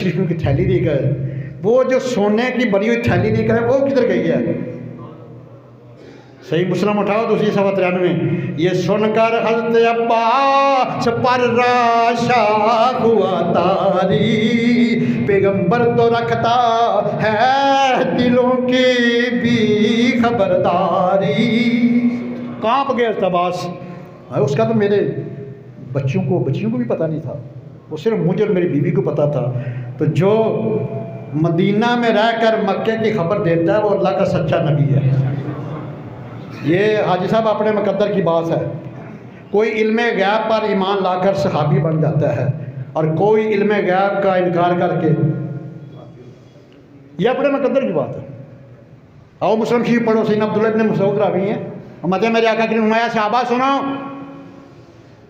कृष्ण की थैली दे कर, वो जो सोने की बनी हुई थैली दे कर वो किधर गई है? सही मुस्लिम उठाओ 293, ये सुनकर हज़रत अब्बास पर राशा हुआ तारी, पैगंबर तो रखता है दिलों की भी खबरदारी। कांप गया अब्बास, उसका तो मेरे बच्चियों को भी पता नहीं था, वो सिर्फ मुझे और मेरी बीवी को पता था। तो जो मदीना में रहकर मक्के की खबर देता है वो अल्लाह का सच्चा नबी है। ये हाजी साहब अपने मुकद्दर की बात है। कोई इल्म गैब पर ईमान लाकर सहाबी बन जाता है और कोई इल्म गैब का इनकार करके, ये अपने मुकद्दर की बात है। आओ मुस्लिम शरीफ पढ़ो, सैयदना अब्दुल्ला इब्न मसूद रावी हैं, मदे मेरे आका की नुमाया सहाबा सुनो,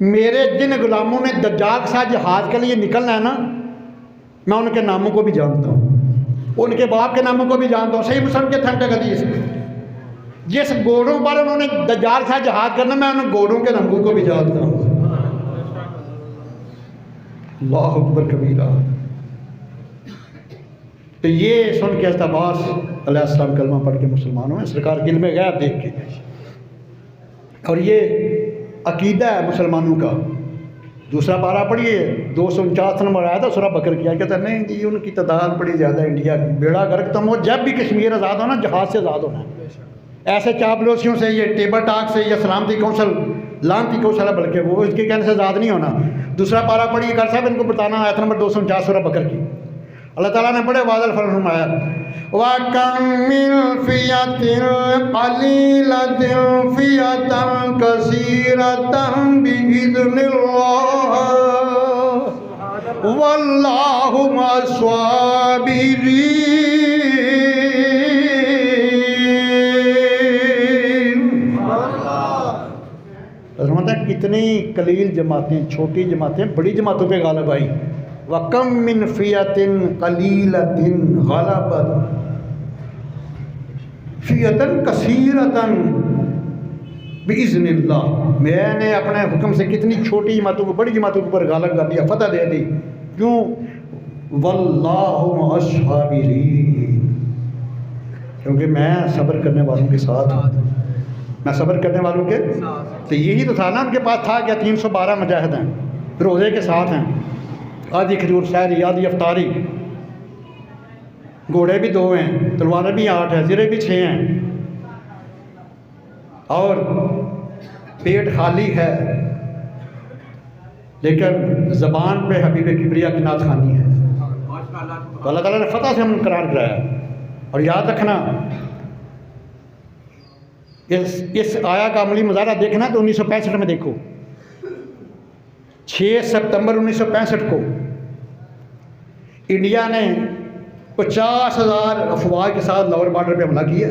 मेरे जिन गुलामों ने दज्जाल के साथ जहाज के लिए निकलना है ना, मैं उनके नामों को भी जानता हूँ, उनके बाप के नामों को भी जानता हूँ। सही मुस्लिम के थंटे हदीस, जिस घोड़ों पर उन्होंने दज्जाल के साथ जहाज करना, मैं उन घोड़ों के नामों को भी जानता हूँ। अल्लाहु अकबर कबीरा। तो ये सुन के अब्बास अलैहिस्सलाम कलमा पढ़ के मुसलमान हुए, सरकार के इल्म गैब देख के। और ये अकीदा है मुसलमानों का। दूसरा पारा पढ़िए, 249 नंबर आया था सूरह बकर किया, कहता नहीं जी उनकी तादाद बड़ी ज़्यादा, इंडिया की बेड़ा गर्क तुम हो, जब भी कश्मीर आज़ाद होना जहाज़ से आज़ाद होना है। ऐसे चापलूसियों से, ये टेबल टॉक से, या सलामती कौंसल लानती कौंसल है, बल्कि वो इसके कहने से आज़ाद नहीं होना। दूसरा पारा पढ़िए कर साहब, इनको बताना आयत नंबर 249 सूरह बकर की। अल्लाह ताला ने बड़े वाज़ेह फरमाया, वकम मिन फियतिन कलीलतिन फियतन कसीरतन बिइज़्निल्लाह वल्लाहु मस्साबिरीन। कितनी कलील जमातें, छोटी जमातें बड़ी जमातों पे गालिब आई। वकम मिन फियतिन कलीलतिन गलबत फियतन कसीरतन बिइज़्निल्लाह, मैंने अपने हुक्म से कितनी छोटी जमातों को बड़ी जमातों के ऊपर गालिब कर दिया, फतह दे दी। क्यों? वल्लाहु मअस-साबिरीन, क्योंकि मैं सब्र करने वालों के साथ हूँ, मैं सब्र करने वालों के। तो यही तो था ना उनके पास, था क्या? 312 मुजाहिद हैं, रोज़े के साथ हैं, आधी खजूर शायरी, आधी अफ्तारी, घोड़े भी 2 हैं, तलवारें भी 8 हैं, सिरे भी 6 हैं, और पेट खाली है, लेकिन ज़बान पे हबीब किबरिया की नात खानी है। तो अल्लाह ताला ने फतह से हम करार कराया। और याद रखना, इस आया का अमली मुजाहरा देखना तो 1965 में देखो, 6 सितंबर 1965 को इंडिया ने 50,000 अफवाज के साथ लाहौर बॉर्डर पे हमला किया।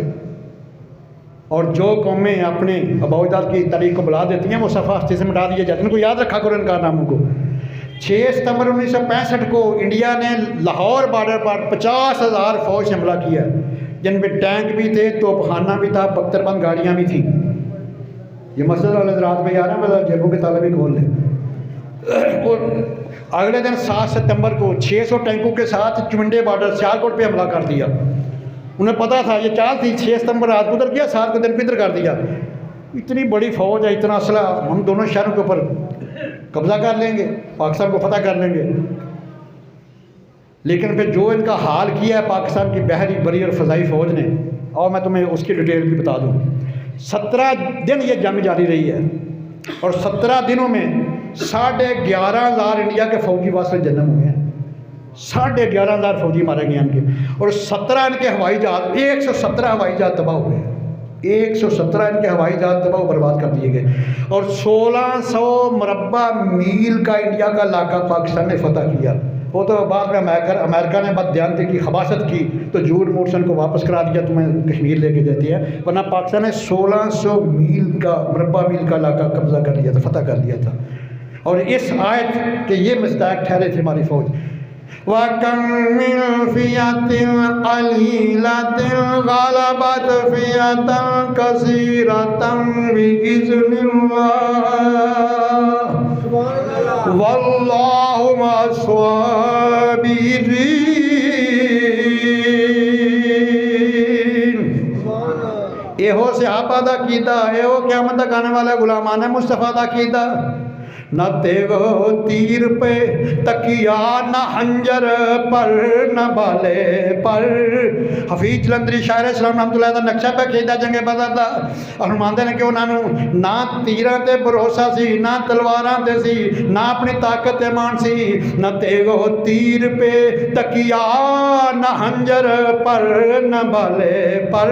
और जो कौमें अपने अबाउजात की तारीख को बुला देती हैं वो सफ़ा हस्ती से मिटा दिए जाते हैं। इनको याद रखा करो इन कारनामों को। 6 सितंबर 1965 को इंडिया ने लाहौर बॉर्डर पर 50,000 फौज से हमला किया, जिन में टैंक भी थे, तोपखाना भी था, बख्तरबंद गाड़ियाँ भी थी। ये मस्जिद वाले रात में आ रहे हैं, मतलब जेबों के ताले भी खोल लें। और अगले दिन 7 सितंबर को 600 टैंकों के साथ चुमंडे बॉर्डर सियालकोट पे हमला कर दिया। उन्हें पता था, ये चाल थी, 6 सितंबर रात गुजर गया, 7 को दिन फिर कर दिया। इतनी बड़ी फौज है, इतना असला, हम दोनों शहरों के ऊपर कब्जा कर लेंगे, पाकिस्तान को फतह कर लेंगे। लेकिन फिर जो इनका हाल किया है पाकिस्तान की बहरी, बरी और फ़ज़ाई फ़ौज ने, और मैं तुम्हें उसकी डिटेल भी बता दूँ। 17 दिन ये जंग जारी रही है, और 17 दिनों में 11,500 इंडिया के फ़ौजी वास्ते जन्म हुए हैं। 11,500 फौजी मारे गए इनके, और 17 इनके हवाई जहाज, 117 हवाई जहाज तबाह हुए, 117 इनके हवाई जहाज तबाह बर्बाद कर दिए गए। और 1600 मुरब्बा मील का इंडिया का इलाका पाकिस्तान ने फतह किया। वो तो बाद में अमेरिका ने बददियानती की, खबासत की, तो झूठ मूठ से उनको वापस करा दिया, तुम्हें कश्मीर लेके देती है, वरना पाकिस्तान ने 1600 मील का, मुरब्बा मील का इलाका कब्जा कर लिया था, फतह कर लिया था। और इस आयत के ये मुस्तहक ठहरे थे हमारी फौज। वकम मिन फियतिन कलीलतिन गलबत फियतन कसीरतन बिइज़्निल्लाह واللہ مع الصابرین۔ ایہو صحابہ دا کیتا، ایہو قیامت تک آنے والے غلامان مصطفیٰ دا کیتا۔ نہ تیغ تیر پہ تکیا، نہ حنجر پر، نہ بالے پر۔ حفیظ جلندری شاعر اسلام رحمۃ اللہ دا نقشہ پہ کھیدا جنگ بدر دا، اور فرماندے نے کہ انہاں نوں نہ تیراں تے بھروسہ سی، نہ تلواراں تے سی، نہ اپنی طاقت تے مان سی، نہ تیغ تیر پہ تکیا، نہ حنجر پر، نہ بالے پر۔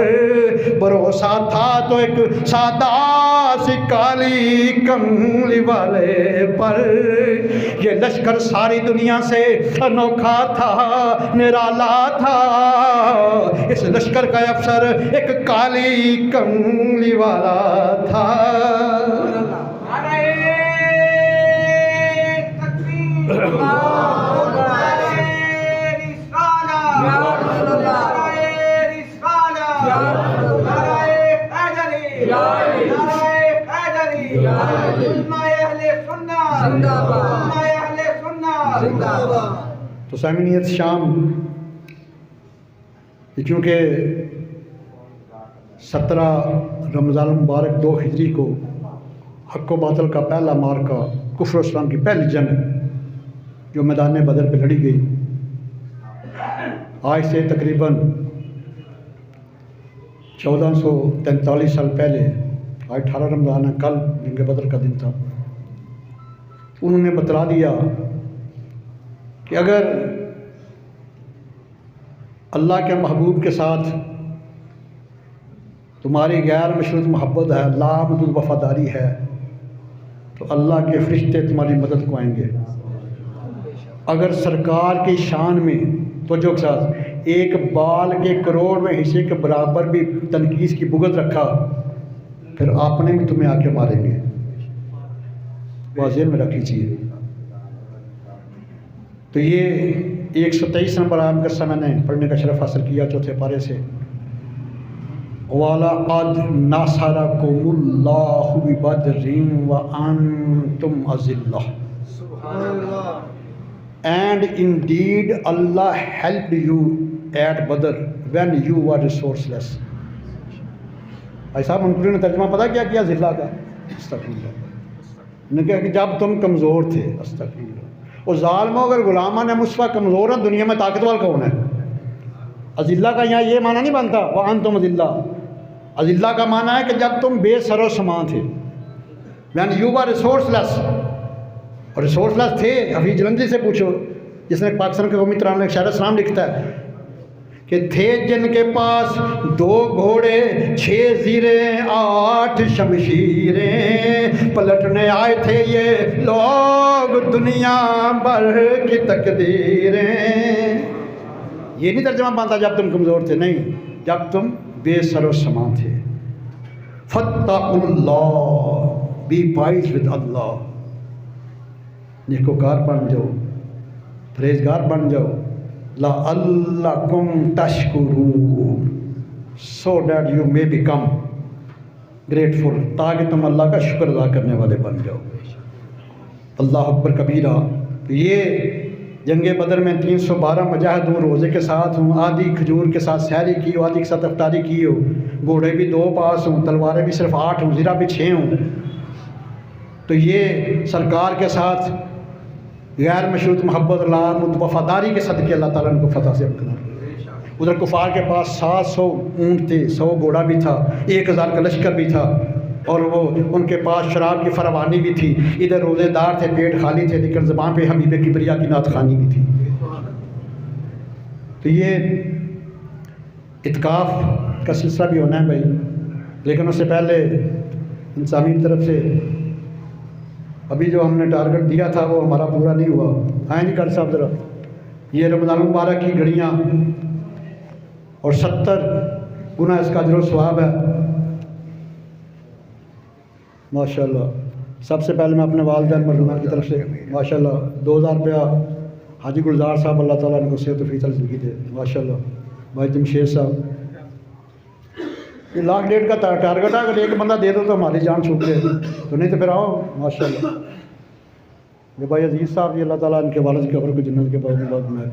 بھروسہ تھا تو ایک سادہ سی کالی کملی والے پر۔ یہ لشکر ساری دنیا سے انوکھا تھا، نرالا تھا، اس لشکر کا افسر ایک کالی کملی والا تھا۔ تو سامعین شام چونکہ 17 رمضان المبارک 2 ہجری کو حق و باطل کا پہلا معرکہ، کفر و اسلام کی پہلی جنگ جو میدان بدر پہ لڑی گئی، آج سے تقریباً 1443 سال پہلے، آج 18 رمضان ہے، کل جنگ بدر کا دن تھا، انہوں نے بتلا دیا کہ اگر اللہ کے محبوب کے ساتھ تمہاری غیر مشروط محبت ہے، لامحدود وفاداری ہے، تو اللہ کے فرشتے تمہاری مدد کو آئیں گے۔ اگر سرکار کی شان میں توجہ کے ساتھ ایک بال کے کروڑ میں حصے کے برابر بھی تنقیص کی بغض رکھا، پھر آپ نے بھی تمہیں آ کے ماریں گے۔ واضح میں رکھ لیجیے۔ تو یہ 123 نمبر آیت کا میں نے پڑھنے کا شرف حاصل کیا چوتھے پارے سے۔ وَلَقَدْ نَصَرَكُمُ اللَّهُ بِبَدْرٍ وَأَنْتُمْ أَذِلَّةٌ And indeed Allah helped you at Badr when you were resourceless۔ بھائی صاحب منقرین نے ترجمہ پتہ کیا کیا ذلہ کا؟ استغفراللہ، نے کہا کہ جب تم کمزور تھے۔ استغفراللہ۔ اور ظالموں اگر غلامان مصطفیٰ کمزور ہیں، دنیا میں طاقتور کون ہے؟ اذلہ کا یہاں یہ معنی نہیں بنتا وَأَنْتُمْ أَذِلَّةٌ۔ اذلہ کا معنی ہے کہ جب تم بے سر و سامان تھے، when you were resourceless۔ اور ریسورسلیس تھے، حفیظ جلندری سے پوچھو، جس نے پاکستان کے قومی ترانہ میں شاعر اسلام لکھتا ہے کہ تھے جن کے پاس 2 گھوڑے 6 زیریں 8 شمشیریں، پلٹنے آئے تھے یہ لوگ دنیا بھر کی تقدیریں۔ یہ نہیں ترجمہ بنتا جب تم کمزور تھے، نہیں، جب تم بے سر و سامان تھے۔ فَاتَّقُوا اللَّهَ، بی وائز ود اللہ، نیکوکار بن جاؤ، پرہیزگار بن جاؤ۔ لَعَلَّكُمْ تَشْكُرُونَ، so that you may become grateful، تاکہ تم اللہ کا شکر ادا کرنے والے بن جاؤ۔ اللہ اکبر کبیرہ۔ تو یہ جنگ بدر میں 312 مجاہد ہوں، روزے کے ساتھ ہوں، آدھی کھجور کے ساتھ سحری کی ہو، آدھی کے ساتھ افطاری کی ہو، گھوڑے بھی 2 پاس ہوں، تلواریں بھی صرف 8 ہوں، زیرہ بھی 6 ہوں۔ تو یہ سرکار کے ساتھ غیر مشروط محبت، لامحدود وفاداری کے صدقے اللہ تعالیٰ نے کو فتح سے امکنا۔ ادھر کفار کے پاس 700 اونٹ تھے، 100 گھوڑا بھی تھا، 1000 کا لشکر بھی تھا، اور وہ ان کے پاس شراب کی فراوانی بھی تھی۔ ادھر روزے دار تھے، پیٹ خالی تھے، لیکن زبان پہ حبیب کبریا کی نعت خوانی بھی تھی۔ تو یہ اتقاف کا سلسلہ بھی ہونا ہے بھائی، لیکن اس سے پہلے انسانی طرف سے ابھی جو ہم نے ٹارگٹ دیا تھا وہ ہمارا پورا نہیں ہوا۔ آئیں جی کر صاحب ذرا، یہ رمضان المبارک کی گھڑیاں اور 70 گنا اس کا اجر و ثواب ہے ماشاءاللہ۔ سب سے پہلے میں اپنے والدین مرحومین کی طرف سے ماشاءاللہ 2000 روپیہ حاجی گلزار صاحب، اللہ تعالیٰ نے کو صحت و فیصل زندگی دے ماشاءاللہ۔ بھائی جمشید صاحب، یہ 1.5 لاکھ کا ٹارگٹ ہے، اگر ایک بندہ دے دو تو ہماری جان چھوٹ جائے، تو نہیں تو پھر آؤ ماشاءاللہ۔ کہ بھائی عزیز صاحب، یہ اللہ تعالیٰ ان کے والد کی قبر کو جنت کے بعد میں